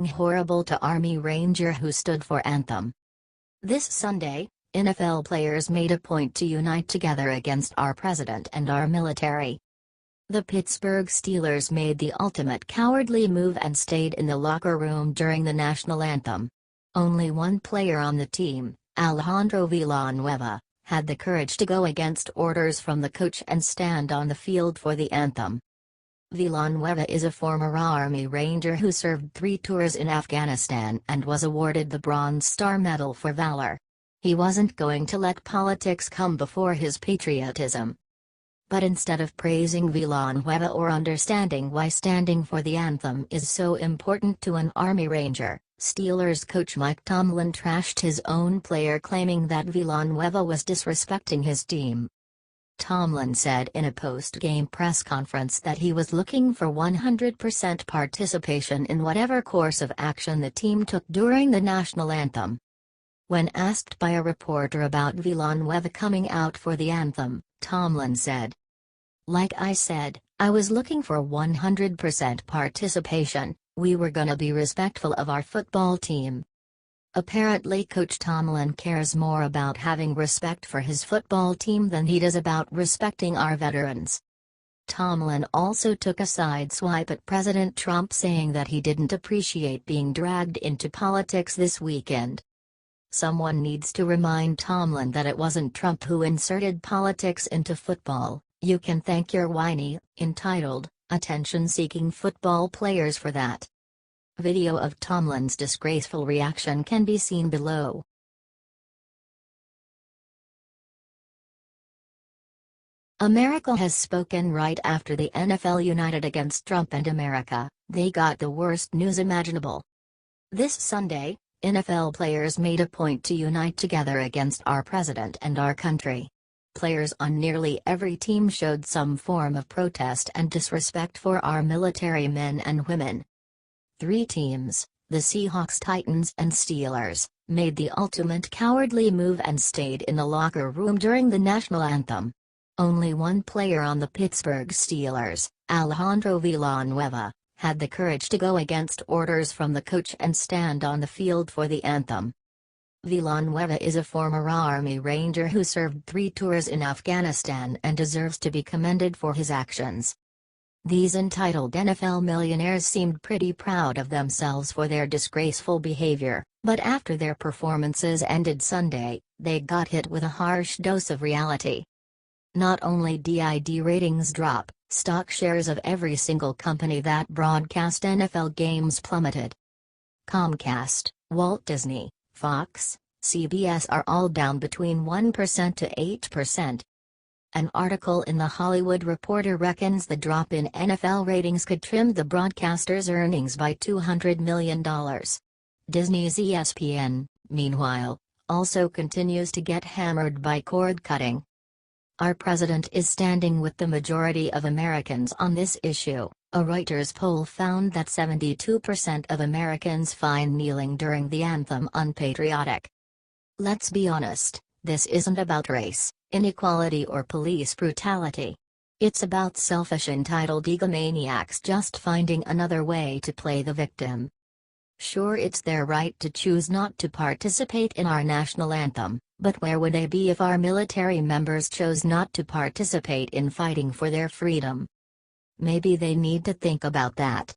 Horrible to Army Ranger who stood for anthem. This Sunday, NFL players made a point to unite together against our president and our military. The Pittsburgh Steelers made the ultimate cowardly move and stayed in the locker room during the national anthem. Only one player on the team, Alejandro Villanueva, had the courage to go against orders from the coach and stand on the field for the anthem. Villanueva is a former Army Ranger who served 3 tours in Afghanistan and was awarded the Bronze Star Medal for valor. He wasn't going to let politics come before his patriotism. But instead of praising Villanueva or understanding why standing for the anthem is so important to an Army Ranger, Steelers coach Mike Tomlin trashed his own player, claiming that Villanueva was disrespecting his team. Tomlin said in a post-game press conference that he was looking for 100% participation in whatever course of action the team took during the national anthem. When asked by a reporter about Villanueva coming out for the anthem, Tomlin said, "Like I said, I was looking for 100% participation. We were gonna be respectful of our football team." Apparently Coach Tomlin cares more about having respect for his football team than he does about respecting our veterans. Tomlin also took a side swipe at President Trump, saying that he didn't appreciate being dragged into politics this weekend. Someone needs to remind Tomlin that it wasn't Trump who inserted politics into football. You can thank your whiny, entitled, attention-seeking football players for that. Video of Tomlin's disgraceful reaction can be seen below. America has spoken right after the NFL united against Trump and America. They got the worst news imaginable. This Sunday, NFL players made a point to unite together against our president and our country. Players on nearly every team showed some form of protest and disrespect for our military men and women. 3 teams, the Seahawks, Titans and Steelers, made the ultimate cowardly move and stayed in the locker room during the national anthem. Only one player on the Pittsburgh Steelers, Alejandro Villanueva, had the courage to go against orders from the coach and stand on the field for the anthem. Villanueva is a former Army Ranger who served 3 tours in Afghanistan and deserves to be commended for his actions. These entitled NFL millionaires seemed pretty proud of themselves for their disgraceful behavior, but after their performances ended Sunday, they got hit with a harsh dose of reality. Not only did ratings drop, stock shares of every single company that broadcast NFL games plummeted. Comcast, Walt Disney, Fox, CBS are all down between 1% to 8%. An article in The Hollywood Reporter reckons the drop in NFL ratings could trim the broadcaster's earnings by $200 million. Disney's ESPN, meanwhile, also continues to get hammered by cord cutting. Our president is standing with the majority of Americans on this issue. A Reuters poll found that 72% of Americans find kneeling during the anthem unpatriotic. Let's be honest, this isn't about race, inequality or police brutality. It's about selfish entitled egomaniacs just finding another way to play the victim. Sure, it's their right to choose not to participate in our national anthem, but where would they be if our military members chose not to participate in fighting for their freedom? Maybe they need to think about that.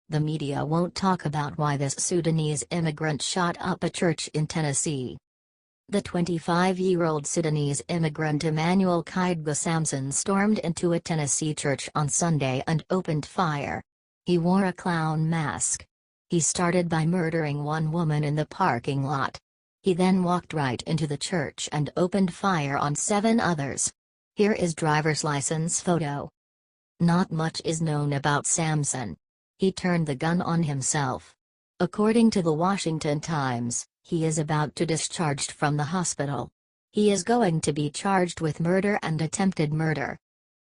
The media won't talk about why this Sudanese immigrant shot up a church in Tennessee. The 25-year-old Sudanese immigrant Emmanuel Kaidga Samson stormed into a Tennessee church on Sunday and opened fire. He wore a clown mask. He started by murdering one woman in the parking lot. He then walked right into the church and opened fire on 7 others. Here is driver's license photo. Not much is known about Samson. He turned the gun on himself. According to the Washington Times, he is about to discharged from the hospital. He is going to be charged with murder and attempted murder.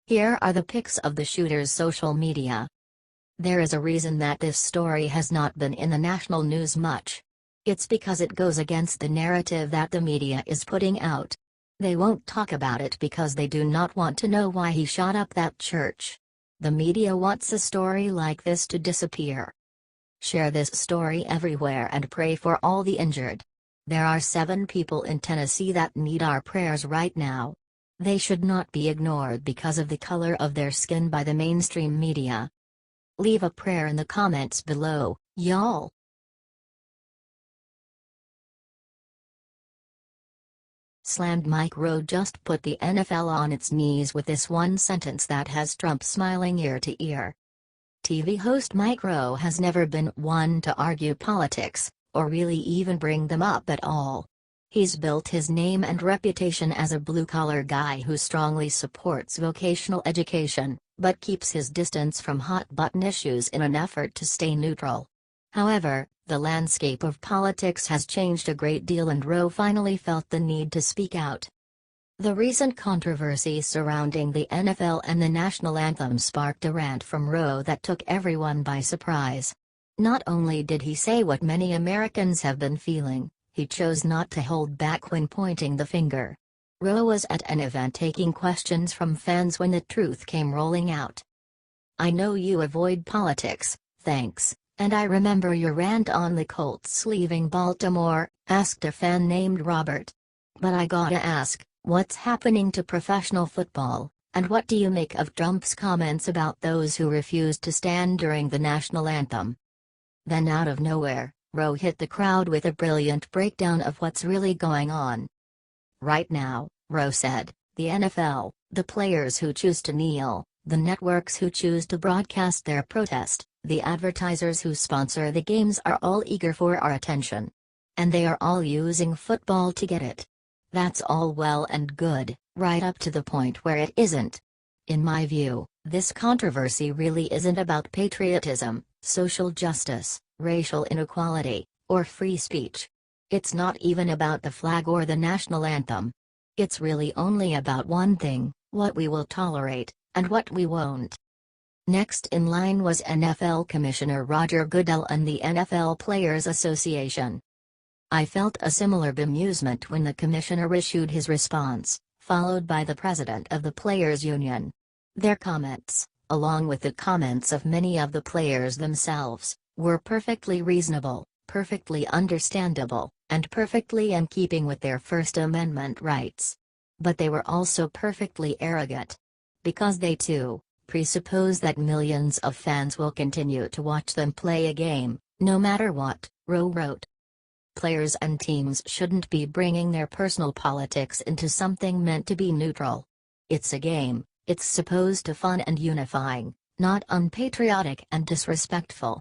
Here are the pics of the shooter's social media. There is a reason that this story has not been in the national news much. It's because it goes against the narrative that the media is putting out. They won't talk about it because they do not want to know why he shot up that church. The media wants a story like this to disappear. Share this story everywhere and pray for all the injured. There are 7 people in Tennessee that need our prayers right now. They should not be ignored because of the color of their skin by the mainstream media. Leave a prayer in the comments below, y'all. Slammed Mike Rowe just put the NFL on its knees with this one sentence that has Trump smiling ear to ear. TV host Mike Rowe has never been one to argue politics, or really even bring them up at all. He's built his name and reputation as a blue-collar guy who strongly supports vocational education, but keeps his distance from hot-button issues in an effort to stay neutral. However, the landscape of politics has changed a great deal and Rowe finally felt the need to speak out. The recent controversy surrounding the NFL and the national anthem sparked a rant from Rowe that took everyone by surprise. Not only did he say what many Americans have been feeling, he chose not to hold back when pointing the finger. Rowe was at an event taking questions from fans when the truth came rolling out. "I know you avoid politics, thanks, and I remember your rant on the Colts leaving Baltimore," asked a fan named Robert. "But I gotta ask, what's happening to professional football, and what do you make of Trump's comments about those who refused to stand during the national anthem?" Then out of nowhere, Rowe hit the crowd with a brilliant breakdown of what's really going on. "Right now," Rowe said, "the NFL, the players who choose to kneel, the networks who choose to broadcast their protest, the advertisers who sponsor the games are all eager for our attention. And they are all using football to get it. That's all well and good, right up to the point where it isn't. In my view, this controversy really isn't about patriotism, social justice, racial inequality, or free speech. It's not even about the flag or the national anthem. It's really only about one thing: what we will tolerate, and what we won't." Next in line was NFL Commissioner Roger Goodell and the NFL Players Association. "I felt a similar bemusement when the commissioner issued his response, followed by the president of the Players Union. Their comments, along with the comments of many of the players themselves, were perfectly reasonable, perfectly understandable, and perfectly in keeping with their First Amendment rights. But they were also perfectly arrogant. Because they too presuppose that millions of fans will continue to watch them play a game, no matter what," Rowe wrote. "Players and teams shouldn't be bringing their personal politics into something meant to be neutral. It's a game, it's supposed to be fun and unifying, not unpatriotic and disrespectful.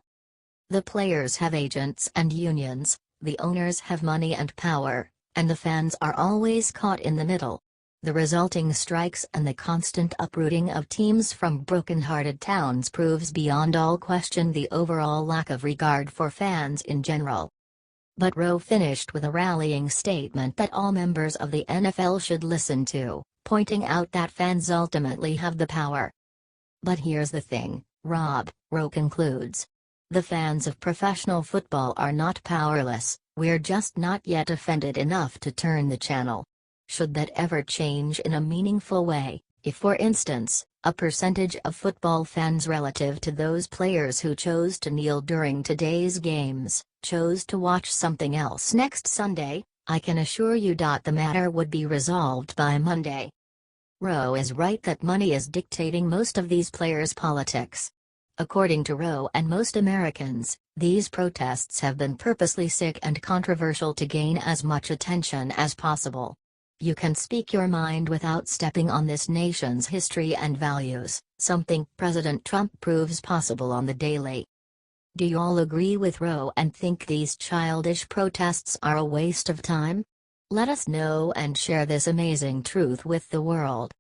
The players have agents and unions, the owners have money and power, and the fans are always caught in the middle. The resulting strikes and the constant uprooting of teams from broken-hearted towns proves beyond all question the overall lack of regard for fans in general." But Rowe finished with a rallying statement that all members of the NFL should listen to, pointing out that fans ultimately have the power. "But here's the thing, Rob," Rowe concludes. "The fans of professional football are not powerless, we're just not yet offended enough to turn the channel. Should that ever change in a meaningful way, if for instance, a percentage of football fans relative to those players who chose to kneel during today's games, chose to watch something else next Sunday, I can assure you the matter would be resolved by Monday." Rowe is right that money is dictating most of these players' politics. According to Rowe and most Americans, these protests have been purposely sick and controversial to gain as much attention as possible. You can speak your mind without stepping on this nation's history and values, something President Trump proves possible on the daily. Do you all agree with Rowe and think these childish protests are a waste of time? Let us know and share this amazing truth with the world.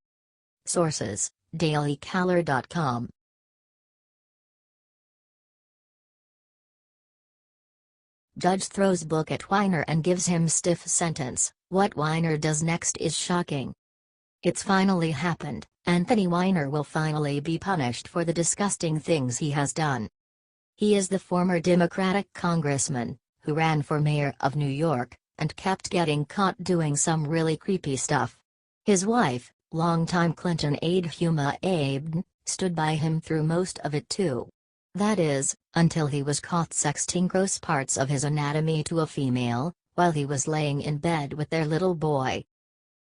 Sources: dailycaller.com. Judge throws book at Weiner and gives him stiff sentence. What Weiner does next is shocking. It's finally happened. Anthony Weiner will finally be punished for the disgusting things he has done. He is the former Democratic congressman, who ran for mayor of New York, and kept getting caught doing some really creepy stuff. His wife, longtime Clinton aide Huma Abedin, stood by him through most of it too. That is, until he was caught sexting gross parts of his anatomy to a female, while he was laying in bed with their little boy.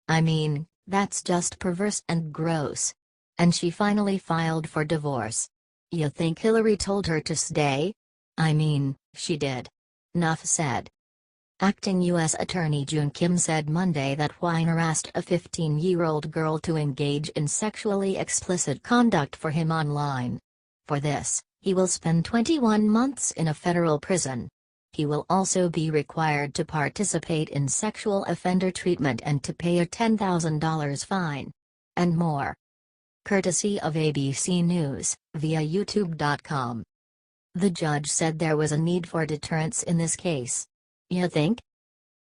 I mean, that's just perverse and gross. And she finally filed for divorce. You think Hillary told her to stay? I mean, she did. Nuff said. Acting U.S. Attorney June Kim said Monday that Weiner asked a 15-year-old girl to engage in sexually explicit conduct for him online. For this, he will spend 21 months in a federal prison. He will also be required to participate in sexual offender treatment and to pay a $10,000 fine. And more. Courtesy of ABC News, via YouTube.com. The judge said there was a need for deterrence in this case. You think?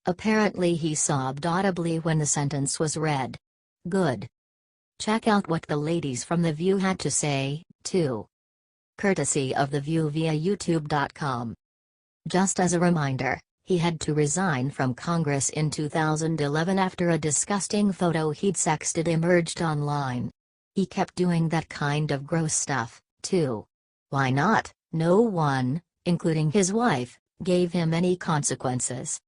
Apparently he sobbed audibly when the sentence was read. Good. Check out what the ladies from The View had to say, too. Courtesy of The View via YouTube.com. Just as a reminder, he had to resign from Congress in 2011 after a disgusting photo he'd sexted emerged online. He kept doing that kind of gross stuff, too. Why not? No one, including his wife, gave him any consequences.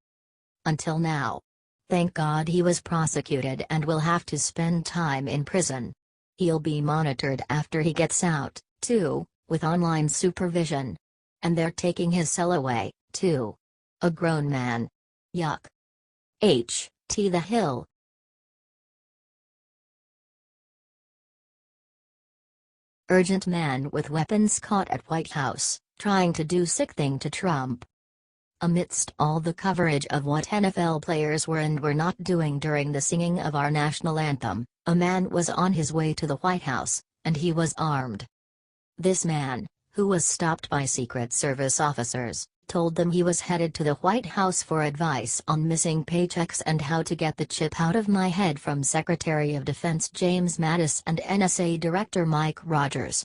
Until now. Thank God he was prosecuted and will have to spend time in prison. He'll be monitored after he gets out, too, with online supervision. And they're taking his cell away, too. A grown man. Yuck. H.T. The Hill. Urgent man with weapons caught at White House, trying to do sick thing to Trump. Amidst all the coverage of what NFL players were and were not doing during the singing of our national anthem, a man was on his way to the White House, and he was armed. This man, who was stopped by Secret Service officers, told them he was headed to the White House for advice on missing paychecks and how to get the chip out of my head from Secretary of Defense James Mattis and NSA Director Mike Rogers.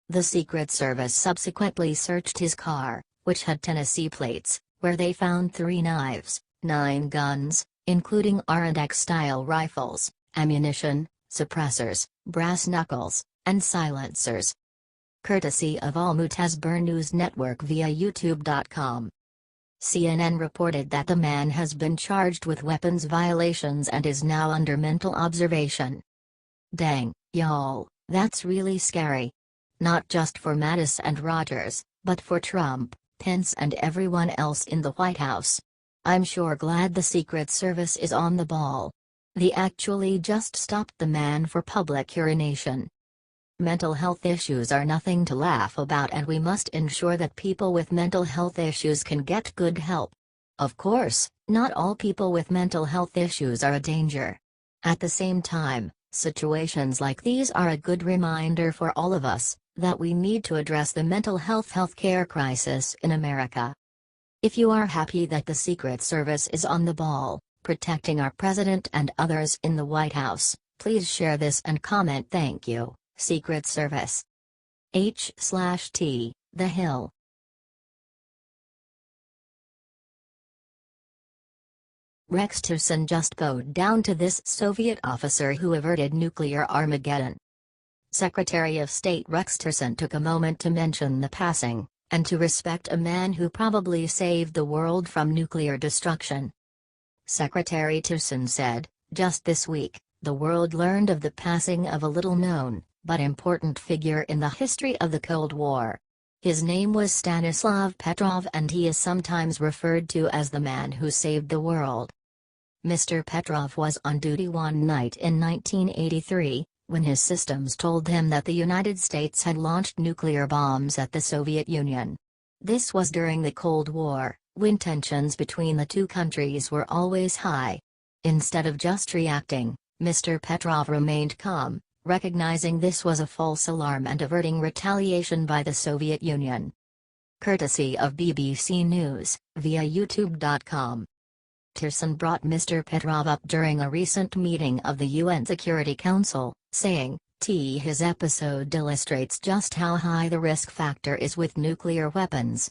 The Secret Service subsequently searched his car, which had Tennessee plates, where they found 3 knives, 9 guns, including R&X-style rifles, ammunition, suppressors, brass knuckles, and silencers. Courtesy of Al Mutazber News Network via YouTube.com. CNN reported that the man has been charged with weapons violations and is now under mental observation. Dang, y'all, that's really scary. Not just for Mattis and Rogers, but for Trump, Pence and everyone else in the White House. I'm sure glad the Secret Service is on the ball. They actually just stopped the man for public urination. Mental health issues are nothing to laugh about, and we must ensure that people with mental health issues can get good help. Of course, not all people with mental health issues are a danger. At the same time, situations like these are a good reminder for all of us that we need to address the mental health healthcare crisis in America. If you are happy that the Secret Service is on the ball, protecting our president and others in the White House, please share this and comment "Thank you, Secret Service." H/T, The Hill. Rex Tillerson just bowed down to this Soviet officer who averted nuclear Armageddon. Secretary of State Rex Tillerson took a moment to mention the passing, and to respect a man who probably saved the world from nuclear destruction. Secretary Tillerson said, "Just this week, the world learned of the passing of a little-known, but important figure in the history of the Cold War. His name was Stanislav Petrov, and he is sometimes referred to as the man who saved the world." Mr. Petrov was on duty one night in 1983, when his systems told him that the United States had launched nuclear bombs at the Soviet Union. This was during the Cold War, when tensions between the two countries were always high. Instead of just reacting, Mr. Petrov remained calm, recognizing this was a false alarm and averting retaliation by the Soviet Union. Courtesy of BBC News, via YouTube.com. Tillerson brought Mr. Petrov up during a recent meeting of the UN Security Council, saying, his episode illustrates just how high the risk factor is with nuclear weapons.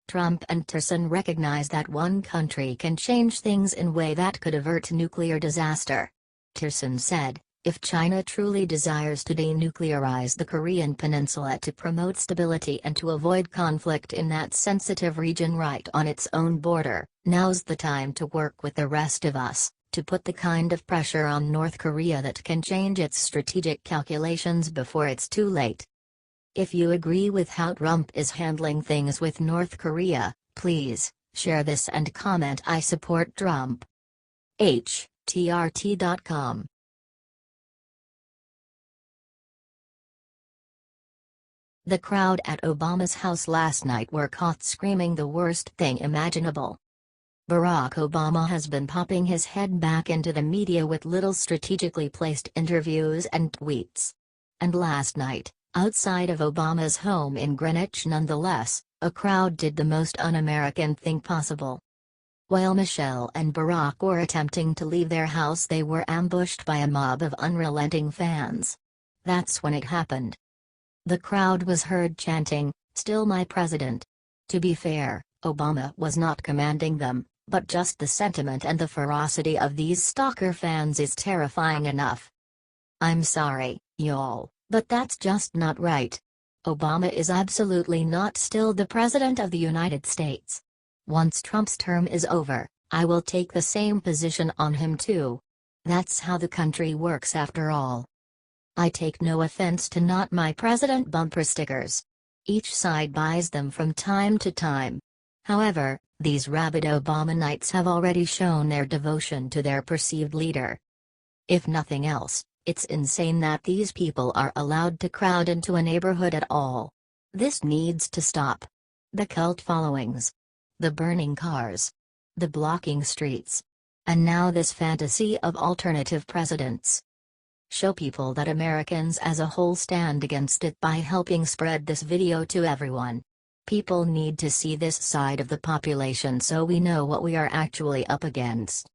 Trump and Tillerson recognize that one country can change things in a way that could avert nuclear disaster. Tillerson said, If China truly desires to denuclearize the Korean peninsula to promote stability and to avoid conflict in that sensitive region right on its own border, now's the time to work with the rest of us, to put the kind of pressure on North Korea that can change its strategic calculations before it's too late. If you agree with how Trump is handling things with North Korea, please share this and comment "I support Trump." HTRT.com The crowd at Obama's house last night were caught screaming the worst thing imaginable. Barack Obama has been popping his head back into the media with little strategically placed interviews and tweets. And last night, outside of Obama's home in Greenwich nonetheless, a crowd did the most un-American thing possible. While Michelle and Barack were attempting to leave their house, they were ambushed by a mob of unrelenting fans. That's when it happened. The crowd was heard chanting, "Still my president." To be fair, Obama was not commanding them, but just the sentiment and the ferocity of these stalker fans is terrifying enough. I'm sorry, y'all, but that's just not right. Obama is absolutely not still the President of the United States. Once Trump's term is over, I will take the same position on him too. That's how the country works after all. I take no offense to "Not My President" bumper stickers. Each side buys them from time to time. However, these rabid Obamanites have already shown their devotion to their perceived leader. If nothing else, it's insane that these people are allowed to crowd into a neighborhood at all. This needs to stop. The cult followings. The burning cars. The blocking streets. And now this fantasy of alternative presidents. Show people that Americans as a whole stand against it by helping spread this video to everyone. People need to see this side of the population so we know what we are actually up against.